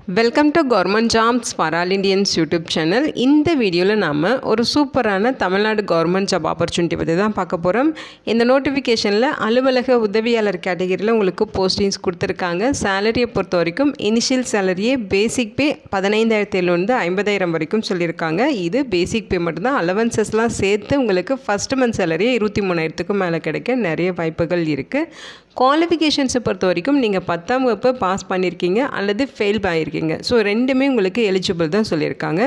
Welcome to government jobs for all Indians YouTube channel. இந்த வீடியோவில் நாம் ஒரு சூப்பரான தமிழ்நாடு கவர்மெண்ட் ஜாப் ஆப்பர்ச்சுனிட்டி பற்றி தான் பார்க்க போகிறோம். இந்த நோட்டிஃபிகேஷனில் அலுவலக உதவியாளர் கேட்டகரியில் உங்களுக்கு போஸ்டிங்ஸ் கொடுத்துருக்காங்க. சேலரியை பொறுத்த வரைக்கும் இனிஷியல் சேலரியே பேசிக் பே 15,700 50,000 வரைக்கும் சொல்லியிருக்காங்க. இது பேசிக் பே மட்டும்தான். அலவன்சஸ்லாம் சேர்த்து உங்களுக்கு ஃபஸ்ட் மந்த் சேலரியே 23,000க்கு மேலே கிடைக்க நிறைய வாய்ப்புகள் இருக்குது. குவாலிஃபிகேஷன்ஸை பொறுத்த வரைக்கும் நீங்கள் 10ஆம் வகுப்பு பாஸ் பண்ணியிருக்கீங்க அல்லது ஃபெயில் ஆகியிருக்கீங்க. ஸோ ரெண்டுமே உங்களுக்கு எலிஜிபிள் தான் சொல்லியிருக்காங்க.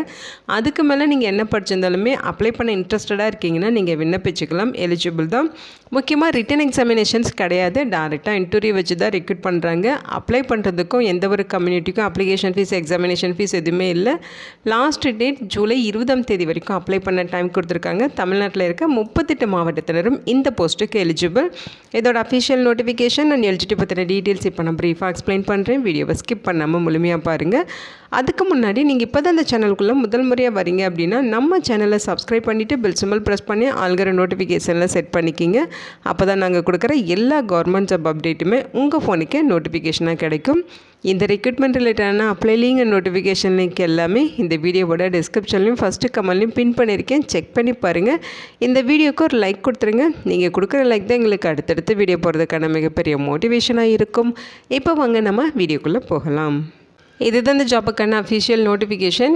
அதுக்கு மேலே நீங்கள் என்ன படிச்சிருந்தாலுமே அப்ளை பண்ண இன்ட்ரெஸ்டடாக இருக்கீங்கன்னா நீங்கள் விண்ணப்பிச்சுக்கலாம், எலிஜிபிள் தான். முக்கியமாக ரிட்டன் எக்ஸாமினேஷன்ஸ் கிடையாது, டேரெக்டாக இன்டர்வியூ வச்சு தான் ரெக்ரூட் பண்ணுறாங்க. அப்ளை பண்ணுறதுக்கும் எந்த ஒரு கம்யூனிட்டிக்கும் அப்ளிகேஷன் ஃபீஸ் எக்ஸாமினேஷன் ஃபீஸ் எதுவுமே இல்லை. லாஸ்ட் டேட் ஜூலை 20 வரைக்கும் அப்ளை பண்ண டைம் கொடுத்துருக்காங்க. தமிழ்நாட்டில் இருக்க 38 மாவட்டத்தினரும் இந்த போஸ்ட்டுக்கு எலிஜிபிள். இதோட அஃபிஷியல் நோட்டிஃபிகேஷன் அண்ட் எலிஜிபிலிட்டி பற்றின டீட்டெயில்ஸ் இப்போ நான் ப்ரீஃபாக எக்ஸ்பிளைன் பண்ணுறேன். வீடியோவை ஸ்கிப் பண்ணாமல் முழுமையாக பாருங்கள். அதுக்கு முன்னாடி நீங்கள் இப்போ தான் இந்த சேனலுக்குள்ளே முதல் முறையாக வரீங்க அப்படின்னா நம்ம சேனலை சப்ஸ்கிரைப் பண்ணிவிட்டு பெல் சிம்பல் ப்ரெஸ் பண்ணி ஆல்கிற நோட்டிஃபிகேஷனில் செட் பண்ணிக்கிங்க. அப்போ தான் நாங்கள் கொடுக்குற எல்லா கவர்மெண்ட் ஜாப் அப்டேட்டுமே உங்கள் ஃபோனுக்கே நோட்டிஃபிகேஷனாக கிடைக்கும். இந்த ரெக்ரூட்மெண்ட் ரிலேட்டடான apply link and notification link எல்லாமே இந்த வீடியோவோட டிஸ்கிரிப்ஷன்லையும் ஃபஸ்ட்டு கமெண்ட்லையும் பின் பண்ணியிருக்கேன், செக் பண்ணி பாருங்கள். இந்த வீடியோக்கு ஒரு லைக் கொடுத்துருங்க. நீங்கள் கொடுக்குற லைக் தான் எங்களுக்கு அடுத்தடுத்து வீடியோ போகிறதுக்கான மிகப்பெரிய மோட்டிவேஷனாக இருக்கும். இப்போ வாங்க நம்ம வீடியோக்குள்ளே போகலாம். இதுதான் இந்த ஜாப்புக்கான அஃபிஷியல் நோட்டிஃபிகேஷன்.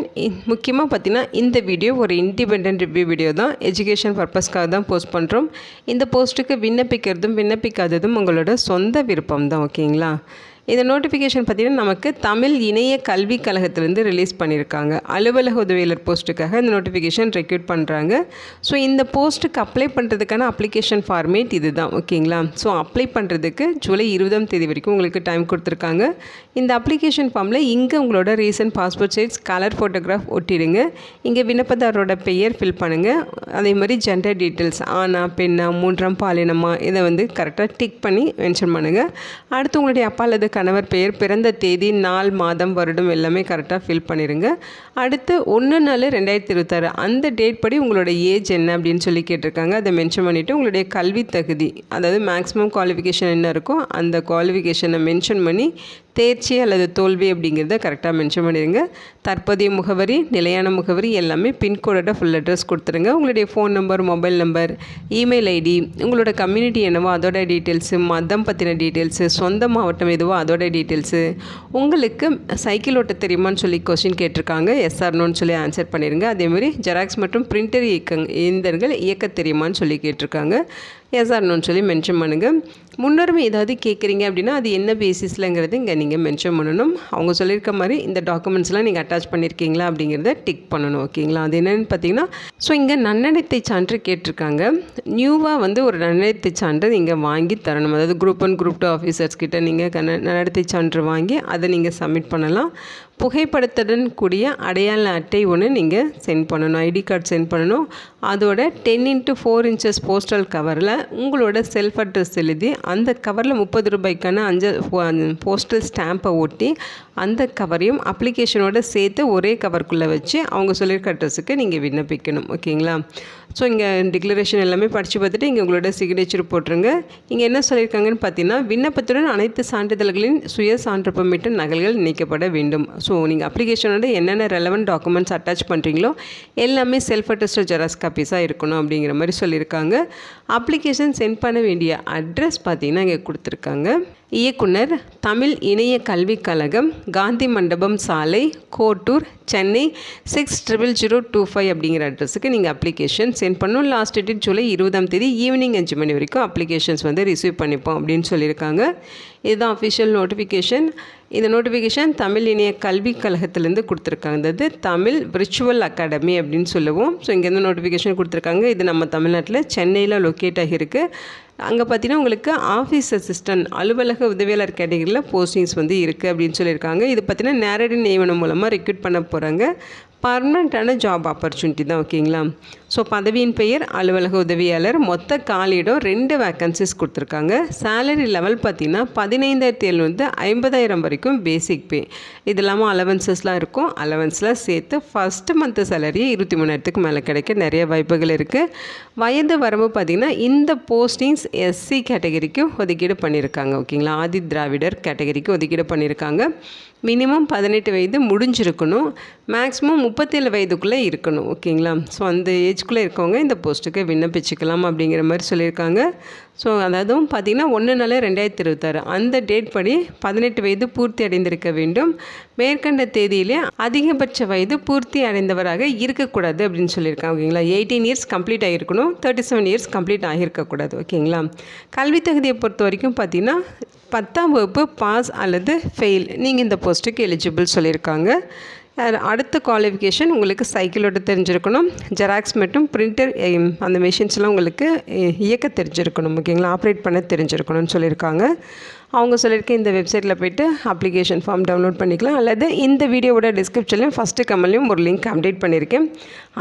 முக்கியமாக பார்த்தீங்கன்னா இந்த வீடியோ ஒரு இண்டிபெண்டன்ட் ரிவ்யூ வீடியோ தான், எஜுகேஷன் பர்பஸ்க்காக தான் போஸ்ட் பண்ணுறோம். இந்த போஸ்ட்டுக்கு விண்ணப்பிக்கிறதும் விண்ணப்பிக்காததும் உங்களோட சொந்த விருப்பம் தான், ஓகேங்களா? இந்த நோட்டிஃபிகேஷன் பார்த்திங்கன்னா நமக்கு தமிழ் இணைய கல்விக் கழகத்திலேருந்து ரிலீஸ் பண்ணியிருக்காங்க. அலுவலக உதவியாளர் போஸ்ட்டுக்காக இந்த நோட்டிஃபிகேஷன் ரெக்ரூட் பண்ணுறாங்க. ஸோ இந்த போஸ்ட்டுக்கு அப்ளை பண்ணுறதுக்கான அப்ளிகேஷன் ஃபார்மேட் இது தான், ஓகேங்களா? ஸோ அப்ளை பண்ணுறதுக்கு ஜூலை 20 வரைக்கும் உங்களுக்கு டைம் கொடுத்துருக்காங்க. இந்த அப்ளிகேஷன் ஃபார்மில் இங்கே உங்களோட recent passport size colour photograph ஒட்டிடுங்க. இங்கே விண்ணப்பதாரோட பெயர் ஃபில் பண்ணுங்கள். அதே மாதிரி ஜெண்டர் டீட்டெயில்ஸ், ஆணா பெண்ணா மூன்றாம் பாலினமா, இதை வந்து கரெக்டாக டிக் பண்ணி மென்ஷன் பண்ணுங்கள். அடுத்து உங்களுடைய அப்பா அல்லது கணவர் பெயர், பிறந்த தேதி, நாள், மாதம், வருடம் எல்லாமே கரெக்டாக ஃபில் பண்ணிடுங்க. அடுத்து 1/4/2026 அந்த டேட் படி உங்களோட ஏஜ் என்ன அப்படின்னு சொல்லி கேட்டிருக்காங்க. அதை மென்ஷன் பண்ணிவிட்டு உங்களுடைய கல்வி தகுதி, அதாவது மேக்ஸிமம் குவாலிஃபிகேஷன் என்ன இருக்கோ அந்த குவாலிஃபிகேஷனை மென்ஷன் பண்ணி தேர்ச்சி அல்லது தோல்வி அப்படிங்கிறத கரெக்டாக மென்ஷன் பண்ணிடுங்க. தற்போதைய முகவரி, நிலையான முகவரி எல்லாமே பின்கோடோட ஃபுல் அட்ரஸ் கொடுத்துருங்க. உங்களுடைய phone number, mobile number, email ID, உங்களோட கம்யூனிட்டி என்னவோ அதோட டீட்டெயில்ஸு, மதம் பற்றின டீட்டெயில்ஸு, சொந்த மாவட்டம் எதுவோ அதோட டீட்டெயில்ஸு, உங்களுக்கு சைக்கிள் ஓட்ட தெரியுமான்னு சொல்லி கொஸ்டின் கேட்டிருக்காங்க. எஸ்ஆர்னோன்னு சொல்லி ஆன்சர் பண்ணிடுங்க. அதேமாதிரி ஜெராக்ஸ் மற்றும் பிரிண்டர் இயந்திரங்கள் இயக்க தெரியுமான்னு சொல்லி கேட்டிருக்காங்க. எஸ்ஆர்னோன்னு சொல்லி மென்ஷன் பண்ணுங்கள். முன்னுரிமை ஏதாவது கேட்குறீங்க அப்படின்னா அது என்ன பேசிஸ்லங்கிறது இங்கே நீங்கள் மென்ஷன் பண்ணணும். அவங்க சொல்லியிருக்க மாதிரி இந்த டாக்குமெண்ட்ஸ்லாம் நீங்கள் அட்டாச் பண்ணியிருக்கீங்களா அப்படிங்கிறத டிக் பண்ணணும், ஓகேங்களா? அது என்னென்னு பார்த்தீங்கன்னா, ஸோ இங்கே நன்னடத்தை சான்று கேட்டிருக்காங்க. நியூவாக வந்து ஒரு நன்னடத்தை சான்று நீங்கள் வாங்கி தரணும். அதாவது குரூப் 1 குரூப் 2 ஆஃபீஸர்ஸ் கிட்ட நீங்கள் நன்னடத்தை சான்று வாங்கி அதை நீங்கள் சப்மிட் பண்ணலாம். புகைப்படத்துடன் கூடிய அடையாள அட்டை ஒன்று நீங்கள் சென்ட் பண்ணணும், ஐடி கார்டு சென்ட் பண்ணணும். அதோட 10x4 inches போஸ்டல் கவரில் உங்களோட செல்ஃப் அட்ரஸ் எழுதி அந்த கவரில் 30 ரூபாய்க்கான 5 போஸ்டல் ஸ்டாம்பை ஒட்டி அந்த கவரையும் அப்ளிகேஷனோட சேர்த்து ஒரே கவருக்குள்ளே வச்சு அவங்க சொல்லியிருக்க அட்ரஸுக்கு நீங்கள் விண்ணப்பிக்கணும், ஓகேங்களா? ஸோ இங்கே டிக்ளரேஷன் எல்லாமே படித்து பார்த்துட்டு இங்கே உங்களோட சிக்னேச்சர் போட்டுருங்க. இங்கே என்ன சொல்லியிருக்காங்கன்னு பார்த்தீங்கன்னா, விண்ணப்பத்துடன் அனைத்து சான்றிதழ்களின் சுய சான்றப்பமிட்ட நகல்கள் இணைக்கப்பட வேண்டும். ஸோ நீங்கள் அப்ளிகேஷனோட என்னென்ன ரெலவெண்ட் டாக்குமெண்ட்ஸ் அட்டாச் பண்ணுறீங்களோ எல்லாமே செல்ஃப் அட்டஸ்டட் ஜெராக்ஸ் காப்பீஸாக இருக்கணும் அப்படிங்கிற மாதிரி சொல்லியிருக்காங்க. அப்ளிகேஷன் சென்ட் பண்ண வேண்டிய அட்ரஸ் பார்த்தீங்கன்னா இங்கே கொடுத்துருக்காங்க. இயக்குனர், தமிழ் இணைய கல்விக் கழகம், காந்தி மண்டபம் சாலை, கோட்டூர், சென்னை 600025 அப்படிங்கிற அட்ரஸுக்கு நீங்கள் அப்ளிகேஷன் சென்ட் பண்ணணும். லாஸ்ட் டேட் ஜூலை 20 ஈவினிங் 5 மணி வரைக்கும் அப்ளிகேஷன்ஸ் வந்து ரிசீவ் பண்ணிப்போம் அப்படின்னு சொல்லியிருக்காங்க. இதுதான் அஃபிஷியல் நோட்டிஃபிகேஷன். இந்த நோட்டிஃபிகேஷன் தமிழ் இணைய கல்விக் கழகத்திலேருந்து கொடுத்துருக்காங்க. அது தமிழ் விர்ச்சுவல் அகாடமி அப்படின்னு சொல்லுவோம். ஸோ இங்கேருந்து நோட்டிஃபிகேஷன் கொடுத்துருக்காங்க. இது நம்ம தமிழ்நாட்டில் சென்னையில் லொக்கேட் ஆகியிருக்கு. அங்கே பார்த்தீங்கன்னா உங்களுக்கு ஆஃபீஸ் அசிஸ்டன்ட் அலுவலக உதவியாளர் கேட்டகரியில் போஸ்டிங்ஸ் வந்து இருக்குது அப்படின்னு சொல்லியிருக்காங்க. இது பார்த்தீங்கன்னா நேரடி நியமனம் மூலமாக ரெக்ரூட் பண்ண போகிறாங்க. பர்மனெண்ட்டான ஜாப் ஆப்பர்ச்சுனிட்டி தான். ஓகேங்களா? ஸோ பதவியின் பெயர் அலுவலக உதவியாளர். மொத்த காலியிடம் 2 வேக்கன்சிஸ் கொடுத்துருக்காங்க. சேலரி லெவல் பார்த்திங்கன்னா 15,700 50,000 வரைக்கும் பேசிக் பே. இது இல்லாமல் அலவன்சஸ்லாம் இருக்கும். அலவன்ஸ்லாம் சேர்த்து ஃபஸ்ட்டு மந்த்து சேலரி 23,000க்கு மேலே கிடைக்க நிறைய வாய்ப்புகள் இருக்குது. வயது வரம்பு பார்த்திங்கன்னா இந்த போஸ்டிங்ஸ் எஸ்சி கேட்டகரிக்கு ஒதுக்கீடு பண்ணியிருக்காங்க. ஓகேங்களா? ஆதி திராவிடர் கேட்டகரிக்கு ஒதுக்கீடு பண்ணியிருக்காங்க. மினிமம் 18 வயது முடிஞ்சிருக்கணும். மேக்ஸிமம் 37 வயதுக்குள்ளே இருக்கணும். ஓகேங்களா? ஸோ அந்த ஏஜ்குள்ளே இருக்கவங்க இந்த போஸ்ட்டுக்கு விண்ணப்பிச்சுக்கலாம் அப்படிங்கிற மாதிரி சொல்லியிருக்காங்க. ஸோ அதாவது பார்த்திங்கன்னா 1/4/2026 அந்த டேட் படி 18 வயது பூர்த்தி அடைந்திருக்க வேண்டும். மேற்கண்ட தேதியிலே அதிகபட்ச வயது பூர்த்தி அடைந்தவராக இருக்கக்கூடாது அப்படின்னு சொல்லியிருக்காங்க. ஓகேங்களா? 18 இயர்ஸ் கம்ப்ளீட் ஆகிருக்கணும். 37 இயர்ஸ் கம்ப்ளீட் ஆகியிருக்கக்கூடாது. ஓகேங்களா? கல்வி தகுதியை பொறுத்த வரைக்கும் பார்த்திங்கன்னா 10ஆம் வகுப்பு பாஸ் அல்லது ஃபெயில் நீங்கள் இந்த போஸ்ட்டுக்கு எலிஜிபிள் சொல்லியிருக்காங்க. அடுத்த குவாலிஃபிகேஷன் உங்களுக்கு சைக்கிளோட தெரிஞ்சிருக்கணும். ஜெராக்ஸ் மற்றும் பிரிண்டர் அந்த மெஷின்ஸ்லாம் உங்களுக்கு இயக்க தெரிஞ்சிருக்கணும். ஓகேங்களா? ஆப்ரேட் பண்ண தெரிஞ்சிருக்கணும்னு சொல்லியிருக்காங்க. அவங்க சொல்லியிருக்க இந்த வெப்சைட்டில் போய்ட்டு அப்ளிகேஷன் ஃபார்ம் டவுன்லோட் பண்ணிக்கலாம். அல்லது இந்த வீடியோவோட டிஸ்கிரிப்ஷன்லையும் ஃபஸ்ட்டு கமெண்ட்லையும் ஒரு லிங்க் அப்டேட் பண்ணியிருக்கேன்.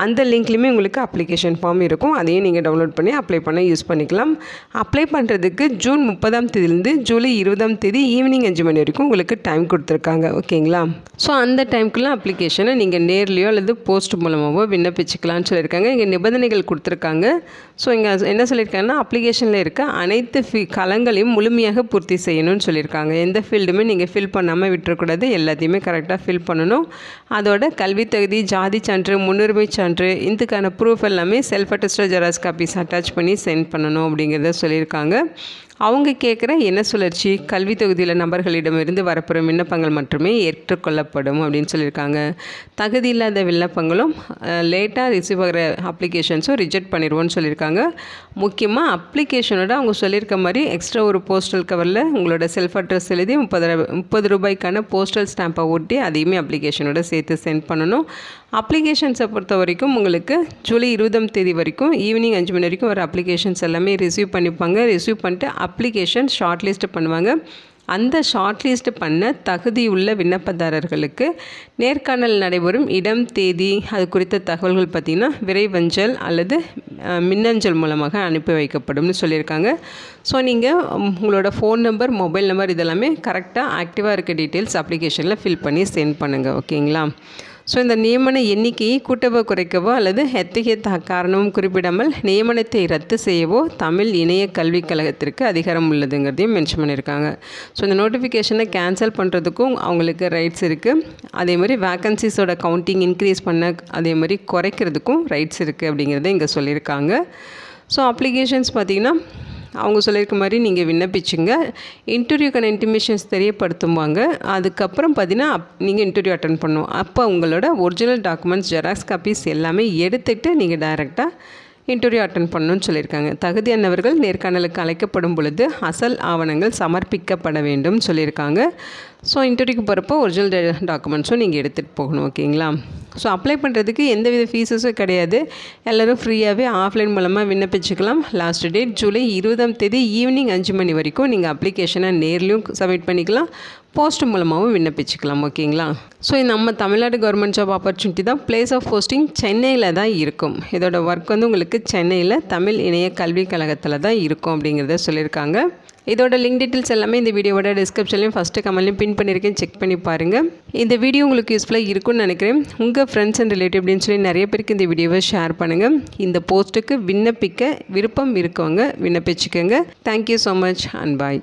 அந்த லிங்க்லேயுமே உங்களுக்கு அப்ளிகேஷன் ஃபார்ம் இருக்கும். அதையும் நீங்கள் டவுன்லோட் பண்ணி அப்ளை பண்ண யூஸ் பண்ணிக்கலாம். அப்ளை பண்ணுறதுக்கு ஜூன் 30ஆம் தேதியிலேருந்து ஜூலை 20ஆம் தேதி ஈவினிங் 5 மணி வரைக்கும் உங்களுக்கு டைம் கொடுத்துருக்காங்க. ஓகேங்களா? ஸோ அந்த டைமுக்குள்ளே அப்ளிகேஷனை நீங்கள் நேர்லையோ அல்லது போஸ்ட் மூலமாகவோ விண்ணப்பிச்சுக்கலாம்னு சொல்லியிருக்காங்க. இங்கே நிபந்தனைகள் கொடுத்துருக்காங்க. ஸோ இங்கே என்ன சொல்லியிருக்காங்கன்னா அப்ளிகேஷனில் இருக்க அனைத்து களங்களையும் முழுமையாக பூர்த்தி செய்யணும்னு சொல்லியிருக்காங்க. எந்த ஃபீல்டுமே நீங்கள் ஃபில் பண்ணாமல் விட்டுறக்கூடாது. எல்லாத்தையுமே கரெக்டாக ஃபில் பண்ணணும். அதோட கல்வி தகுதி, ஜாதி சான்று, முன்னுரிமை சான்று, இதுக்கான ப்ரூஃப் எல்லாமே self attested xerox copies attach பண்ணி சென்ட் பண்ணணும் அப்படிங்கிறத சொல்லியிருக்காங்க. அவங்க கேட்குற என்ன சுழற்சி கல்வி தொகுதியில் நபர்களிடமிருந்து வரப்பெறும் விண்ணப்பங்கள் மட்டுமே ஏற்றுக்கொள்ளப்படும் அப்படின்னு சொல்லியிருக்காங்க. தகுதி இல்லாத விண்ணப்பங்களும் லேட்டாக ரிசீவ் ஆகிற அப்ளிகேஷன்ஸும் ரிஜெக்ட் பண்ணிடுவோன்னு சொல்லியிருக்காங்க. முக்கியமாக அப்ளிகேஷனோட அவங்க சொல்லியிருக்க மாதிரி எக்ஸ்ட்ரா ஒரு போஸ்டல் கவரில் உங்களோட செல்ஃப் அட்ரஸ் எழுதி 30 ரூபாய்க்கான போஸ்டல் ஸ்டாம்பை ஒட்டி அதையுமே அப்ளிகேஷனோட சேர்த்து சென்ட் பண்ணணும். அப்ளிகேஷன்ஸை பொறுத்த வரைக்கும் உங்களுக்கு ஜூலை 20ஆம் தேதி வரைக்கும் ஈவினிங் 5 மணி வரைக்கும் வர அப்ளிகேஷன்ஸ் எல்லாமே ரிசீவ் பண்ணிப்பாங்க. ரிசீவ் பண்ணிட்டு அப்ளிகேஷன் ஷார்ட் லிஸ்ட் பண்ணுவாங்க. அந்த ஷார்ட் லிஸ்ட் பண்ண தகுதியுள்ள விண்ணப்பதாரர்களுக்கு நேர்காணல் நடைபெறும் இடம், தேதி, அது குறித்த தகவல்கள் பார்த்திங்கன்னா விரைவஞ்சல் அல்லது மின்னஞ்சல் மூலமாக அனுப்பி வைக்கப்படும்னு சொல்லியிருக்காங்க. ஸோ நீங்கள் உங்களோட ஃபோன் நம்பர், மொபைல் நம்பர் இதெல்லாமே கரெக்டாக ஆக்டிவாக இருக்க டீட்டெயில்ஸ் அப்ளிகேஷனில் ஃபில் பண்ணி சென்ட் பண்ணுங்கள். ஓகேங்களா? ஸோ இந்த நியமன எண்ணிக்கையை கூட்டவோ குறைக்கவோ அல்லது எத்தகைய காரணமும் குறிப்பிடாமல் நியமனத்தை ரத்து செய்யவோ தமிழ் இணைய கல்விக் கழகத்திற்கு அதிகாரம் உள்ளதுங்கிறதையும் மென்ஷன் பண்ணியிருக்காங்க. ஸோ இந்த நோட்டிஃபிகேஷனை கேன்சல் பண்ணுறதுக்கும் அவங்களுக்கு ரைட்ஸ் இருக்குது. அதே மாதிரி வேக்கன்சிஸோட கவுண்டிங் இன்க்ரீஸ் பண்ண, அதே மாதிரி குறைக்கிறதுக்கும் ரைட்ஸ் இருக்குது அப்படிங்கிறத இங்கே சொல்லியிருக்காங்க. ஸோ அப்ளிகேஷன்ஸ் பார்த்திங்கன்னா அவங்க சொல்லியிருக்க மாதிரி நீங்கள் விண்ணப்பிச்சுங்க. இன்டர்வியூக்கான இன்டிமேஷன்ஸ் தெரியப்படுத்துவாங்க. அதுக்கப்புறம் பார்த்தீங்கன்னா நீங்கள் இன்டர்வியூ அட்டன் பண்ணணும். அப்போ உங்களோட ஒரிஜினல் டாக்குமெண்ட்ஸ், ஜெராக்ஸ் காப்பீஸ் எல்லாமே எடுத்துகிட்டு நீங்கள் டைரெக்டாக இன்டர்வியூ அட்டன் பண்ணணும்னு சொல்லியிருக்காங்க. தகுதியானவர்கள் நேர்காணலுக்கு அழைக்கப்படும் பொழுது அசல் ஆவணங்கள் சமர்ப்பிக்கப்பட வேண்டும் சொல்லியிருக்காங்க. ஸோ இன்டர்வியூக்கு போகிறப்போ ஒரிஜினல் டாக்குமெண்ட்ஸும் நீங்கள் எடுத்துகிட்டு போகணும். ஓகேங்களா? ஸோ அப்ளை பண்ணுறதுக்கு எந்தவித ஃபீஸஸும் கிடையாது. எல்லோரும் ஃப்ரீயாகவே ஆஃப்லைன் மூலமாக விண்ணப்பிச்சுக்கலாம். லாஸ்ட் டேட் ஜூலை 20ஆம் தேதி ஈவினிங் 5 மணி வரைக்கும் நீங்கள் அப்ளிகேஷனை நேர்லையும் சப்மிட் பண்ணிக்கலாம், போஸ்ட் மூலமாகவும் விண்ணப்பிச்சுக்கலாம். ஓகேங்களா? ஸோ நம்ம தமிழ்நாடு கவர்மெண்ட் ஜாப் ஆப்பர்ச்சுனிட்டி தான். பிளேஸ் ஆஃப் போஸ்டிங் சென்னையில் தான் இருக்கும். இதோட ஒர்க் உங்களுக்கு சென்னையில் தமிழ் இணைய கல்விக் கழகத்தில் தான் இருக்கும் அப்படிங்கிறத சொல்லியிருக்காங்க. இதோட லிங்க் டீட்டெயில்ஸ் எல்லாமே இந்த வீடியோவோட டிஸ்கிரிப்ஷன்லையும் ஃபஸ்ட்டு கமெண்ட்லையும் பின் பண்ணியிருக்கேன், செக் பண்ணி பாருங்கள். இந்த வீடியோ உங்களுக்கு யூஸ்ஃபுல்லாக இருக்கும்னு நினைக்கிறேன். உங்கள் ஃப்ரெண்ட்ஸ் அண்ட் ரிலேட்டிவ் அப்படின்னு சொல்லி நிறைய பேருக்கு இந்த வீடியோவை ஷேர் பண்ணுங்கள். இந்த போஸ்ட்டுக்கு விண்ணப்பிக்க விருப்பம் இருக்கவங்க விண்ணப்பிச்சுக்கோங்க. Thank you so much and bye.